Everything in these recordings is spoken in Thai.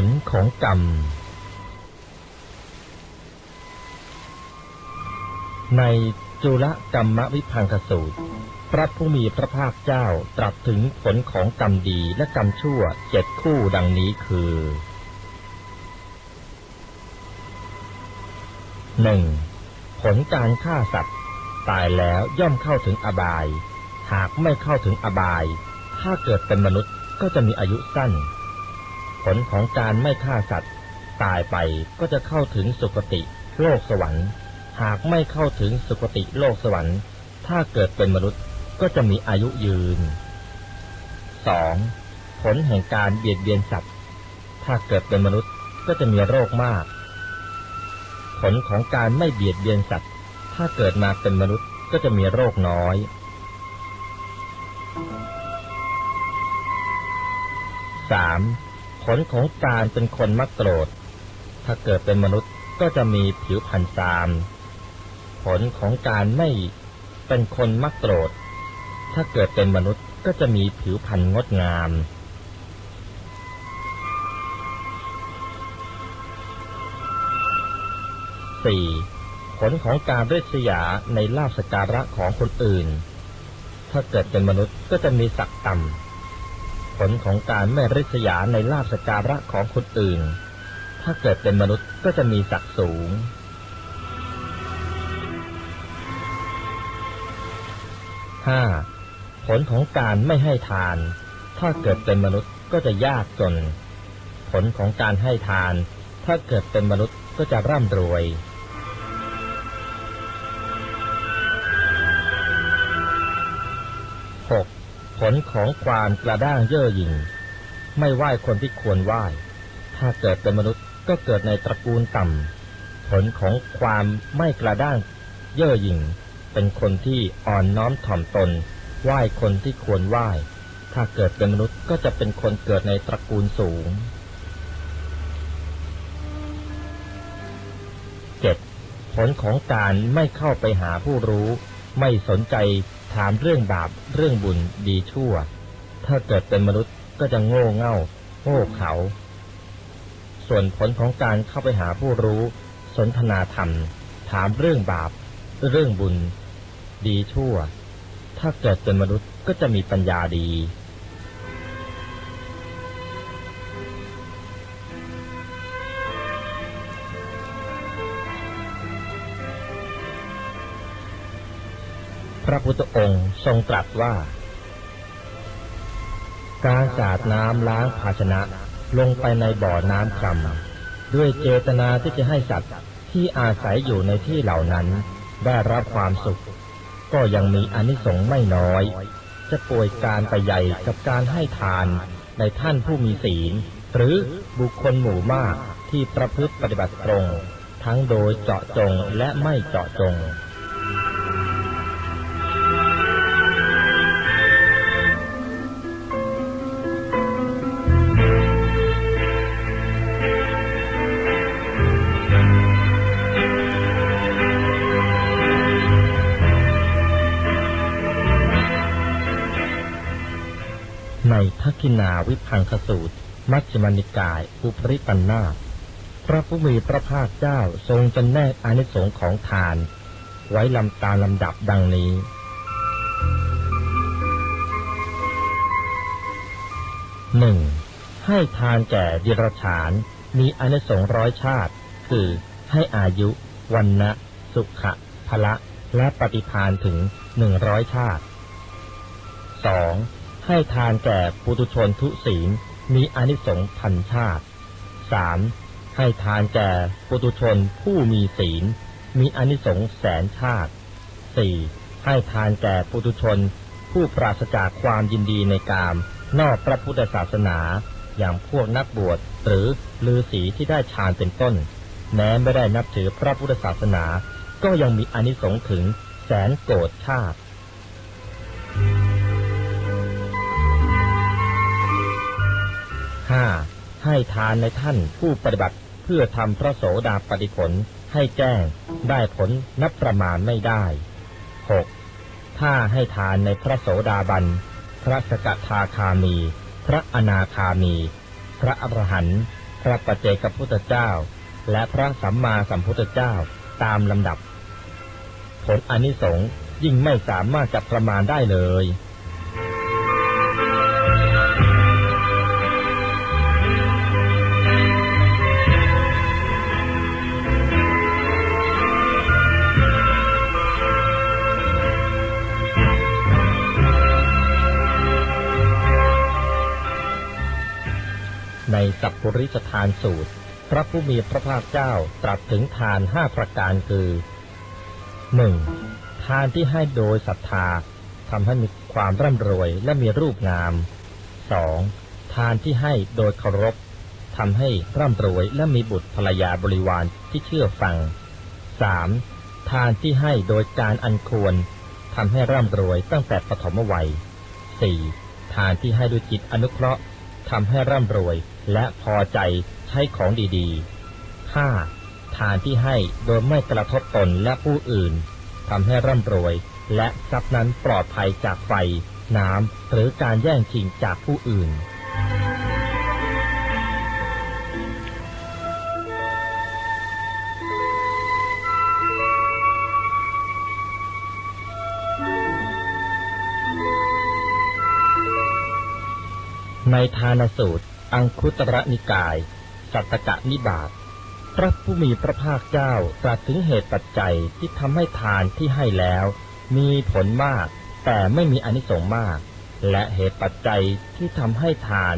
ลของกรรมในจุลกัมมวิภังคสูตรพระผู้มีพระภาคเจ้าตรัสถึงผลของกรรมดีและกรรมชั่ว7คู่ดังนี้คือ 1. ผลการฆ่าสัตว์ตายแล้วย่อมเข้าถึงอบายหากไม่เข้าถึงอบายถ้าเกิดเป็นมนุษย์ก็จะมีอายุสั้นผลของการไม่ฆ่าสัตว์ตายไปก็จะเข้าถึงสุคติโลกสวรรค์หากไม่เข้าถึงสุคติโลกสวรรค์ถ้าเกิดเป็นมนุษย์ก็จะมีอายุยืน 2. ผลแห่งการเบียดเบียนสัตว์ถ้าเกิดเป็นมนุษย์ก็จะมีโรคมากผลของการไม่เบียดเบียนสัตว์ถ้าเกิดมาเป็นมนุษย์ก็จะมีโรคน้อย 3. ผลของการเป็นคนมักโกรธถ้าเกิดเป็นมนุษย์ก็จะมีผิวพรรณทรามผลของการไม่เป็นคนมักโกรธถ้าเกิดเป็นมนุษย์ก็จะมีผิวพรรณงดงาม 4. ผลของการริษยาในลาภสักการะของคนอื่นถ้าเกิดเป็นมนุษย์ก็จะมีศักดิ์ต่ำผลของการไม่ริษยาในลาภสักการะของคนอื่นถ้าเกิดเป็นมนุษย์ก็จะมีศักดิ์สูง 5. ผลของการไม่ให้ทานถ้าเกิดเป็นมนุษย์ก็จะยากจนผลของการให้ทานถ้าเกิดเป็นมนุษย์ก็จะร่ำรวย 6. ผลของความกระด้างเย่อหยิ่งไม่ไหว้คนที่ควรไหว้ถ้าเกิดเป็นมนุษย์ก็เกิดในตระกูลต่ำผลของความไม่กระด้างเย่อหยิ่งเป็นคนที่อ่อนน้อมถ่อมตนไหว้คนที่ควรไหว้ถ้าเกิดเป็นมนุษย์ก็จะเป็นคนเกิดในตระกูลสูง 7. ผลของการไม่เข้าไปหาผู้รู้ไม่สนใจถามเรื่องบาปเรื่องบุญดีชั่วถ้าเกิดเป็นมนุษย์ก็จะโง่เง่าโง่เขลาส่วนผลของการเข้าไปหาผู้รู้สนทนาธรรมถามเรื่องบาปเรื่องบุญดีชั่วถ้าเกิดเป็นมนุษย์ก็จะมีปัญญาดีพระพุทธองค์ทรงตรัสว่าการสาดน้ำล้างภาชนะลงไปในบ่อน้ำคร่ำด้วยเจตนาที่จะให้สัตว์ที่อาศัยอยู่ในที่เหล่านั้นได้รับความสุขก็ยังมีอานิสงส์ไม่น้อยจะป่วยการไปใหญ่กับการให้ทานในท่านผู้มีศีลหรือบุคคลหมู่มากที่ประพฤติปฏิบัติตรงทั้งโดยเจาะจงและไม่เจาะจงในทักขิณาวิภังคสูตรมัชฌิมนิกายอุปริปันธาสพระผู้มีพระภาคเจ้าทรงจำแนกอานิสงส์ของทานไว้ตามลำดับดังนี้ 1. ให้ทานแก่เดรัจฉานมีอานิสงส์100 ชาติคือให้อายุวรรณะสุขะพละและปฏิภาณถึง100 ชาติ 2. ให้ทานแก่ปุถุชนทุศีลมีอานิสงส์1,000 ชาติ 3. ให้ทานแก่ปุถุชนผู้มีศีลมีอานิสงส์100,000 ชาติ 4. ให้ทานแก่ปุถุชนผู้ปราศจากความยินดีในกามนอกพระพุทธศาสนาอย่างพวกนักบวชหรือฤาษีที่ได้ฌานเป็นต้นแม้ไม่ได้นับถือพระพุทธศาสนาก็ยังมีอานิสงส์ถึง100,000 โกฏชาติ 5. ให้ทานในท่านผู้ปฏิบัติเพื่อทำพระโสดาปัตติผลให้แจ้งได้ผลนับประมาณไม่ได้ 6. ถ้าให้ทานในพระโสดาบันพระสกทาคามีพระอนาคามีพระอรหันต์ พระปัจเจกพุทธเจ้าและพระสัมมาสัมพุทธเจ้าตามลำดับผลอานิสงส์ยิ่งไม่สามารถจะประมาณได้เลยในสัพพุริสทานสูตรพระผู้มีพระภาคเจ้าตรัสถึงทาน5ประการคือ 1. ทานที่ให้โดยศรัทธาทำให้มีความร่ำรวยและมีรูปงาม 2. ทานที่ให้โดยเคารพทำให้ร่ำรวยและมีบุตรภรรยาบริวารที่เชื่อฟัง 3. ทานที่ให้โดยการอันควรทำให้ร่ำรวยตั้งแต่ปฐมวัย 4. ทานที่ให้ด้วยจิตอนุเคราะห์ทำให้ร่ำรวยและพอใจใช้ของดีๆ 5. ทานที่ให้โดยไม่กระทบตนและผู้อื่นทำให้ร่ำรวยและทรัพย์นั้นปลอดภัยจากไฟน้ำหรือการแย่งชิงจากผู้อื่นในทานสูตรอังคุตรนิกายสัตตกนิบาตพระผู้มีพระภาคเจ้าตรัสถึงเหตุปัจจัยที่ทำให้ทานที่ให้แล้วมีผลมากแต่ไม่มีอานิสงส์มากและเหตุปัจจัยที่ทำให้ทาน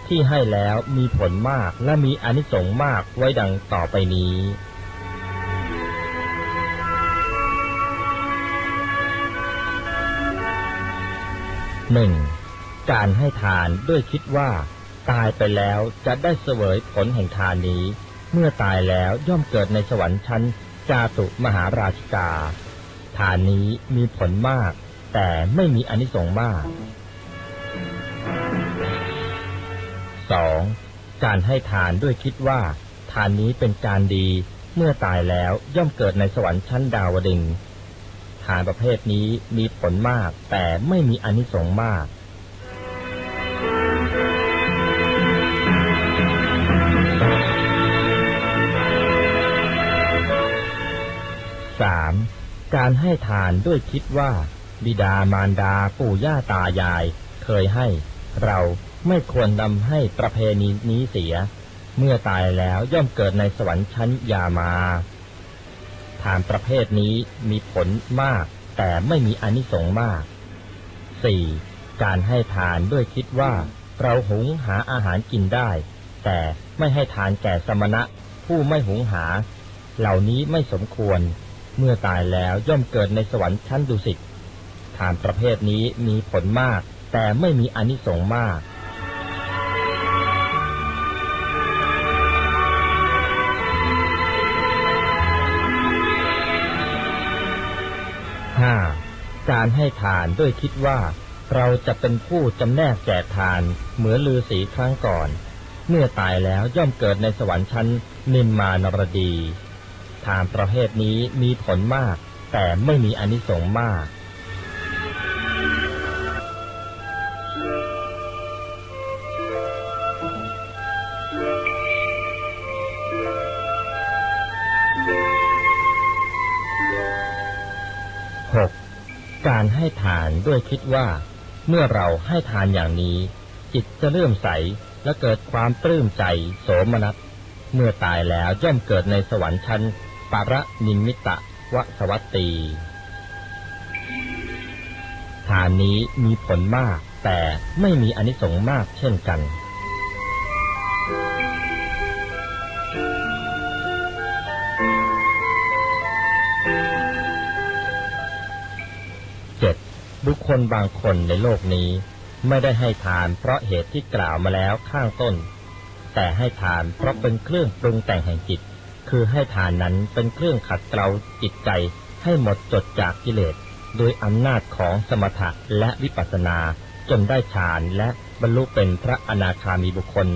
ที่ให้แล้วมีผลมากและมีอานิสงส์มากไว้ดังต่อไปนี้ 1. การให้ทานด้วยคิดว่าตายไปแล้วจะได้เสวยผลแห่งทานนี้เมื่อตายแล้วย่อมเกิดในสวรรค์ชั้นจาตุมหาราชิกาทานนี้มีผลมากแต่ไม่มีอานิสงส์มาก 2. การให้ทานด้วยคิดว่าทานนี้เป็นการดีเมื่อตายแล้วย่อมเกิดในสวรรค์ชั้นดาวดึงส์ทานประเภทนี้มีผลมากแต่ไม่มีอานิสงส์มาก 3. การให้ทานด้วยคิดว่าบิดามารดาปู่ย่าตายายเคยให้เราไม่ควรนำให้ประเพณีนี้เสียเมื่อตายแล้วย่อมเกิดในสวรรค์ชั้นยามาทานประเภทนี้มีผลมากแต่ไม่มีอานิสงส์มาก 4. การให้ทานด้วยคิดว่าเราหุงหาอาหารกินได้แต่ไม่ให้ทานแก่สมณะผู้ไม่หุงหาเหล่านี้ไม่สมควรเมื่อตายแล้วย่อมเกิดในสวรรค์ชั้นดุสิตทานประเภทนี้มีผลมากแต่ไม่มีอานิสงส์มาก 5. การให้ทานด้วยคิดว่าเราจะเป็นผู้จำแนกแจกทานเหมือนฤาษีครั้งก่อนเมื่อตายแล้วย่อมเกิดในสวรรค์ชั้นนิมมานรดีทานประเภทนี้มีผลมากแต่ไม่มีอานิสงส์มาก 6. การให้ทานด้วยคิดว่าเมื่อเราให้ทานอย่างนี้จิตจะเลื่อมใสและเกิดความปลื้มใจโสมนัสเมื่อตายแล้วย่อมเกิดในสวรรค์ชั้นปรนิมมิตวสวัตตีทานนี้มีผลมากแต่ไม่มีอานิสงส์มากเช่นกัน 7. บุคคลบางคนในโลกนี้ไม่ได้ให้ทานเพราะเหตุที่กล่าวมาแล้วข้างต้นแต่ให้ทานเพราะเป็นเครื่องปรุงแต่งแห่งจิตคือให้ทานนั้นเป็นเครื่องขัดเกลาจิตใจให้หมดจดจากกิเลสโดยอำนาจของสมถะและวิปัสสนาจนได้ฌานและบรรลุเป็นพระอนาคามีบุคคล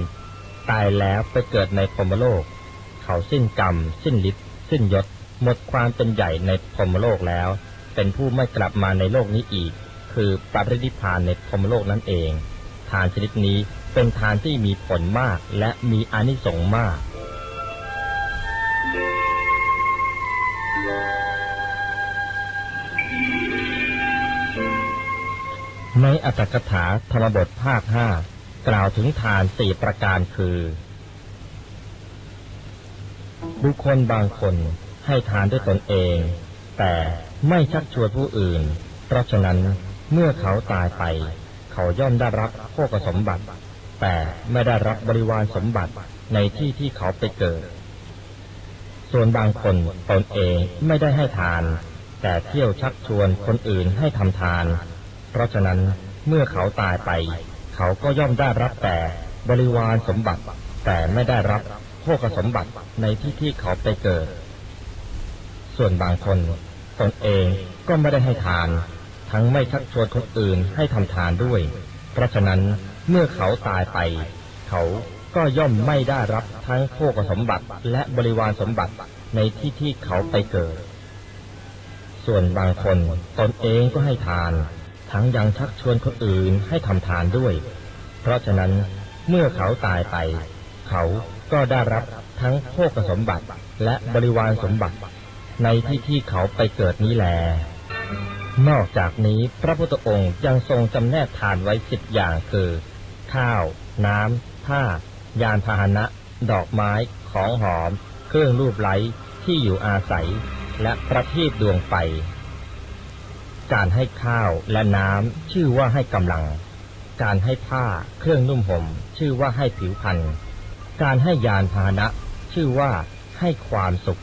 ตายแล้วไปเกิดในพรหมโลกเขาสิ้นกรรมสิ้นฤทธิ์สิ้นยศหมดความเป็นใหญ่ในพรหมโลกแล้วเป็นผู้ไม่กลับมาในโลกนี้อีกคือปรินิพพานในพรหมโลกนั่นเองทานชนิดนี้ เป็นทานที่มีผลมากและมีอานิสงส์มากในอรรถกถาธรรมบทภาค 5กล่าวถึงทาน4ประการคือบุคคลบางคนให้ทานด้วยตนเองแต่ไม่ชักชวนผู้อื่นเพราะฉะนั้นเมื่อเขาตายไปเขาย่อมได้รับโภคสมบัติแต่ไม่ได้รับบริวารสมบัติในที่ที่เขาไปเกิดส่วนบางคนตนเองไม่ได้ให้ทานแต่เที่ยวชักชวนคนอื่นให้ทำทานเพราะฉะนั้นเมื่อเขาตายไปเขาก็ย่อมได้รับแต่บริวารสมบัติแต่ไม่ได้รับโภคสมบัติในที่ที่เขาไปเกิดส่วนบางคนตนเองก็ไม่ได้ให้ทานทั้งไม่ชักชวนคนอื่นให้ทำทานด้วยเพราะฉะนั้นเมื่อเขาตายไปเขาก็ย่อมไม่ได้รับทั้งโภคสมบัติและบริวารสมบัติในที่ที่เขาไปเกิดส่วนบางคนตนเองก็ให้ทานทั้งยังชักชวนคนอื่นให้ทำทานด้วยเพราะฉะนั้นเมื่อเขาตายไปเขาก็ได้รับทั้งโภคสมบัติและบริวารสมบัติในที่ที่เขาไปเกิดนี้แลนอกจากนี้พระพุทธองค์ยังทรงจำแนกทานไว้10อย่างคือข้าวน้ำผ้ายานพาหนะดอกไม้ของหอมเครื่องรูปไล้ที่อยู่อาศัยและประทีปดวงไฟการให้ข้าวและน้ำชื่อว่าให้กำลังการให้ผ้าเครื่องนุ่มห่มชื่อว่าให้ผิวพรรณการให้ยานพาหนะชื่อว่าให้ความสุข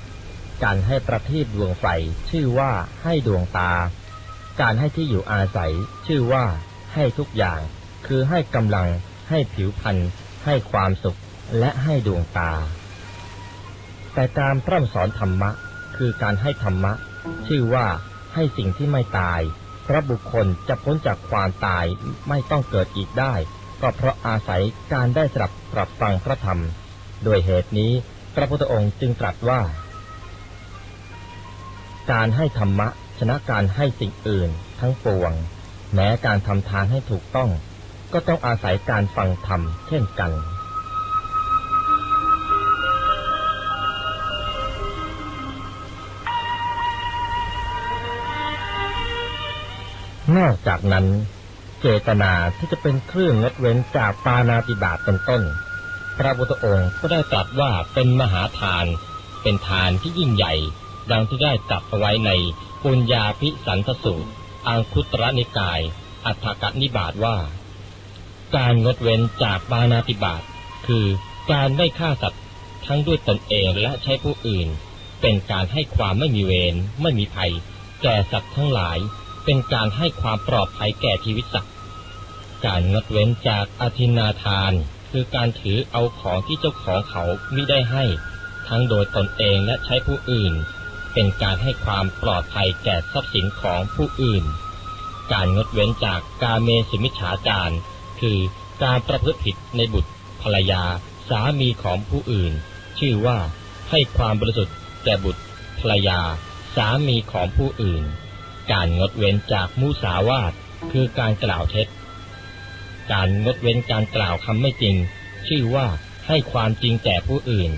การให้ประทีปดวงไฟชื่อว่าให้ดวงตาการให้ที่อยู่อาศัยชื่อว่าให้ทุกอย่างคือให้กำลังให้ผิวพรรณให้ความสุขและให้ดวงตาแต่การพร่ำสอนธรรมะคือการให้ธรรมะชื่อว่าให้สิ่งที่ไม่ตายเพราะบุคคลจะพ้นจากความตายไม่ต้องเกิดอีกได้ก็เพราะอาศัยการได้สดับปรับฟังพระธรรมโดยเหตุนี้พระพุทธองค์จึงตรัสว่าการให้ธรรมะชนะการให้สิ่งอื่นทั้งปวงแม้การทำทานให้ถูกต้องก็ต้องอาศัยการฟังธรรมเช่นกันนอกจากนั้นเจตนาที่จะเป็นเครื่องงดเว้นจากปาณาติบาตเป็นต้นพระพุทธองค์ก็ได้ตรัสว่าเป็นมหาทานเป็นทานที่ยิ่งใหญ่ดังที่ได้ตรัสไว้ในปุญญาภิสันทสูตรอังคุตรนิกายอัฏฐกนิบาตว่าการงดเว้นจากปาณาติบาตคือการไม่ฆ่าสัตว์ทั้งด้วยตนเองและใช้ผู้อื่นเป็นการให้ความไม่มีเวรไม่มีภัยแก่สัตว์ทั้งหลายเป็นการให้ความปลอดภัยแก่ชีวิตสัตว์การงดเว้นจากอทินนาทานคือการถือเอาของที่เจ้าของเขามิได้ให้ทั้งโดยตนเองและใช้ผู้อื่นเป็นการให้ความปลอดภัยแก่ทรัพย์สินของผู้อื่นการงดเว้นจากกาเมสุมิจฉาจารคือการประพฤติผิดในบุตรภรรยาสามีของผู้อื่นชื่อว่าให้ความบริสุทธิ์แก่บุตรภรรยาสามีของผู้อื่นการงดเว้นจากมุสาวาทคือการกล่าวเท็จการงดเว้นการกล่าวคำไม่จริงชื่อว่าให้ความจริงแก่ผู้อื่น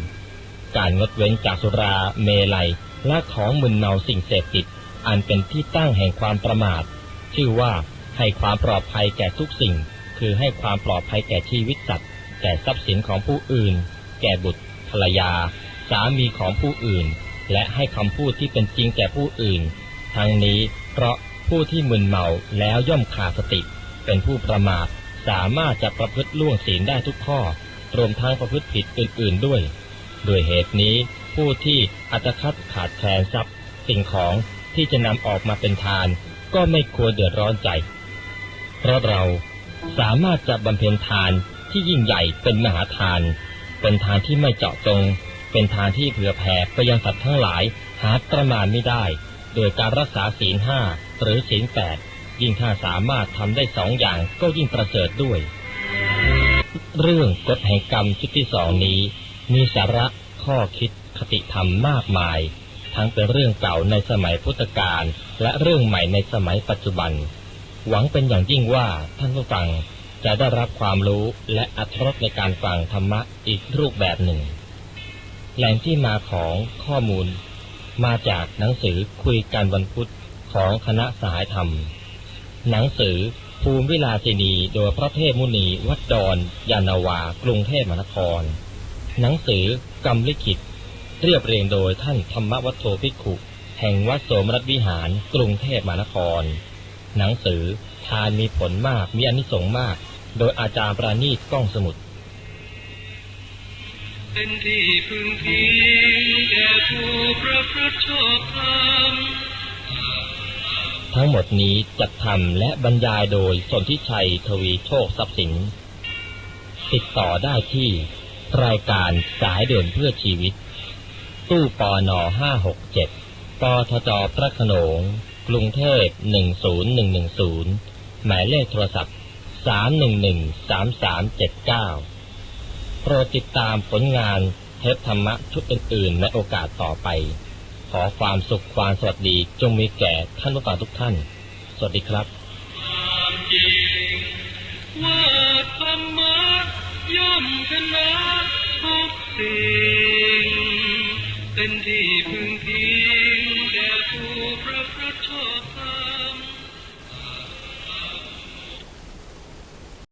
การงดเว้นจากสุราเมลัยและของมึนเมาสิ่งเสพติดอันเป็นที่ตั้งแห่งความประมาทชื่อว่าให้ความปลอดภัยแก่ทุกสิ่งคือให้ความปลอดภัยแก่ชีวิตสัตว์แก่ทรัพย์สินของผู้อื่นแก่บุตรภรรยาสามีของผู้อื่นและให้คำพูดที่เป็นจริงแก่ผู้อื่นทั้งนี้เพราะผู้ที่มึนเมาแล้วย่อมขาดสติเป็นผู้ประมาทสามารถจะประพฤติล่วงศีลได้ทุกข้อรวมทั้งประพฤติผิดอื่นๆด้วยโดยเหตุนี้ผู้ที่อัตคัดขาดแคลนทรัพย์สิ่งของที่จะนำออกมาเป็นทานก็ไม่ควรเดือดร้อนใจเพราะเราสามารถจะบำเพ็ญทานที่ยิ่งใหญ่เป็นมหาทานเป็นทานที่ไม่เจาะจงเป็นทานที่เผื่อแผ่ไปยังสัตว์ทั้งหลายหาประมาณไม่ได้โดยการรักษาศีล 5หรือศีล 8ยิ่งถ้าสามารถทำได้2อย่างก็ยิ่งประเสริฐด้วยเรื่องกฎแห่งกรรมชุดที่2นี้มีสาระข้อคิดคติธรรมมากมายทั้งเป็นเรื่องเก่าในสมัยพุทธกาลและเรื่องใหม่ในสมัยปัจจุบันหวังเป็นอย่างยิ่งว่าท่านผู้ฟัง จะได้รับความรู้และอรรถรสในการฟังธรรมะอีกรูปแบบหนึ่งแหล่งที่มาของข้อมูลมาจากหนังสือคุยกันวันพุธของคณะสหธรรมหนังสือภูมิวิลาสินีโดยพระเทพมุนีวัดดอนยานนาวากรุงเทพมหานครหนังสือกรรมลิขิตเรียบเรียงโดยท่านธรรมวัฒโธภิกขุแห่งวัดโสมนัสวิหารกรุงเทพมหานครหนังสือทานมีผลมากมีอานิสงส์มากโดยอาจารย์ปราณีตก้องสมุทรเป็นที่พึงพิงแก่ผู้ประพฤติชอบธรรมทั้งหมดนี้จัดทำและบรรยายโดยสนธิชัยทวีโชคทรัพย์สินติดต่อได้ที่รายการสายด่วนเพื่อชีวิตตู้ปน567ปทจพระโขนงกรุงเทพ10110หมายเลขโทรศัพท์3113379โปรดติดตามผลงานเทปธรรมะชุดอื่นๆในโอกาสต่อไปขอความสุขความสวัสดีจงมีแก่ท่านผู้ฟังทุกท่านสวัสดีครับความจริงว่าธรรมะย่อมชนะทุกสิ่งเป็นที่พึง